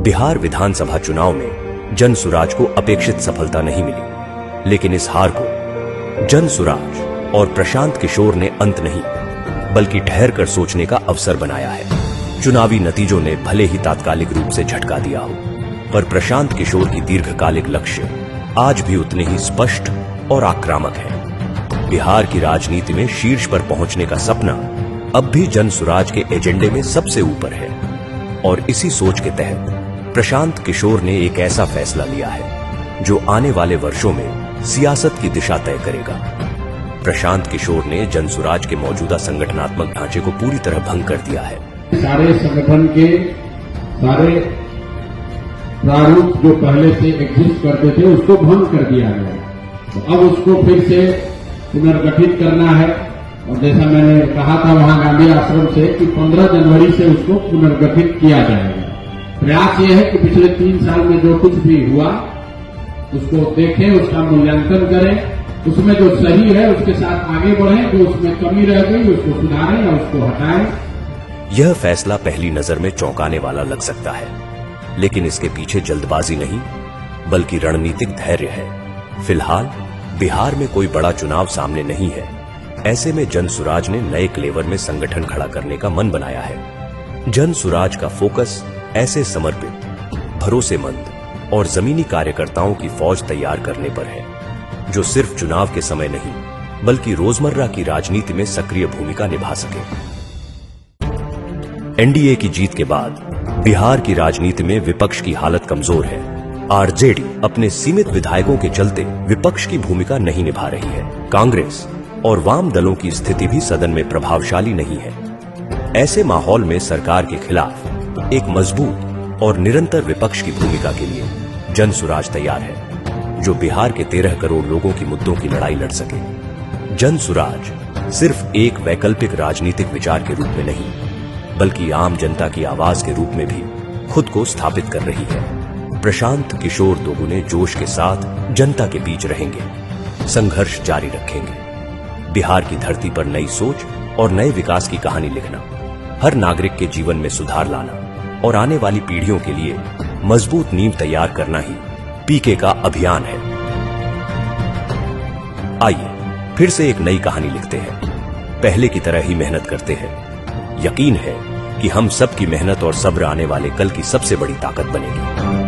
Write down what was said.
बिहार विधानसभा चुनाव में जनसुराज को अपेक्षित सफलता नहीं मिली, लेकिन इस हार को जनसुराज और प्रशांत किशोर ने अंत नहीं बल्कि ठहर कर सोचने का अवसर बनाया है। चुनावी नतीजों ने भले ही तात्कालिक रूप से झटका दिया हो, पर प्रशांत किशोर की दीर्घकालिक लक्ष्य आज भी उतने ही स्पष्ट और आक्रामक है। बिहार की राजनीति में शीर्ष पर पहुंचने का सपना अब भी जनसुराज के एजेंडे में सबसे ऊपर है और इसी सोच के तहत प्रशांत किशोर ने एक ऐसा फैसला लिया है जो आने वाले वर्षों में सियासत की दिशा तय करेगा। प्रशांत किशोर ने जनसुराज के मौजूदा संगठनात्मक ढांचे को पूरी तरह भंग कर दिया है। सारे संगठन के सारे प्रारूप जो पहले से एग्जिस्ट करते थे उसको भंग कर दिया गया, तो अब उसको फिर से पुनर्गठित करना है। और जैसा मैंने कहा था वहां गांधी आश्रम से कि 15 जनवरी से उसको पुनर्गठित किया जाएगा। प्रयास यह है कि पिछले 3 साल में जो कुछ भी हुआ उसको देखें, उसका मूल्यांकन करें, उसमें जो सही है उसके साथ आगे बढ़ें, जो उसमें कमी रह गई उसको सुधारें या उसको हटाएं। यह फैसला पहली नजर में चौंकाने वाला लग सकता है, लेकिन इसके पीछे जल्दबाजी नहीं बल्कि रणनीतिक धैर्य है। फिलहाल बिहार में कोई बड़ा चुनाव सामने नहीं है। ऐसे में जनसुराज ने नए क्लेवर में संगठन खड़ा करने का मन बनाया है। जनसुराज का फोकस ऐसे समर्पित, भरोसेमंद और जमीनी कार्यकर्ताओं की फौज तैयार करने पर है जो सिर्फ चुनाव के समय नहीं बल्कि रोजमर्रा की राजनीति में सक्रिय भूमिका निभा सके। एनडीए की जीत के बाद बिहार की राजनीति में विपक्ष की हालत कमजोर है। आरजेडी अपने सीमित विधायकों के चलते विपक्ष की भूमिका नहीं निभा रही है। कांग्रेस और वाम दलों की स्थिति भी सदन में प्रभावशाली नहीं है। ऐसे माहौल में सरकार के खिलाफ एक मजबूत और निरंतर विपक्ष की भूमिका के लिए जनसुराज तैयार है, जो बिहार के 13 करोड़ लोगों की मुद्दों की लड़ाई लड़ सके। जनसुराज सिर्फ एक वैकल्पिक राजनीतिक विचार के रूप में नहीं बल्कि आम जनता की आवाज के रूप में भी खुद को स्थापित कर रही है। प्रशांत किशोर दोगुने जोश के साथ जनता के बीच रहेंगे, संघर्ष जारी रखेंगे, बिहार की धरती पर नई सोच और नए विकास की कहानी लिखना, हर नागरिक के जीवन में सुधार लाना और आने वाली पीढ़ियों के लिए मजबूत नींव तैयार करना ही पीके का अभियान है। आइए फिर से एक नई कहानी लिखते हैं, पहले की तरह ही मेहनत करते हैं। यकीन है कि हम सब की मेहनत और सब्र आने वाले कल की सबसे बड़ी ताकत बनेगी।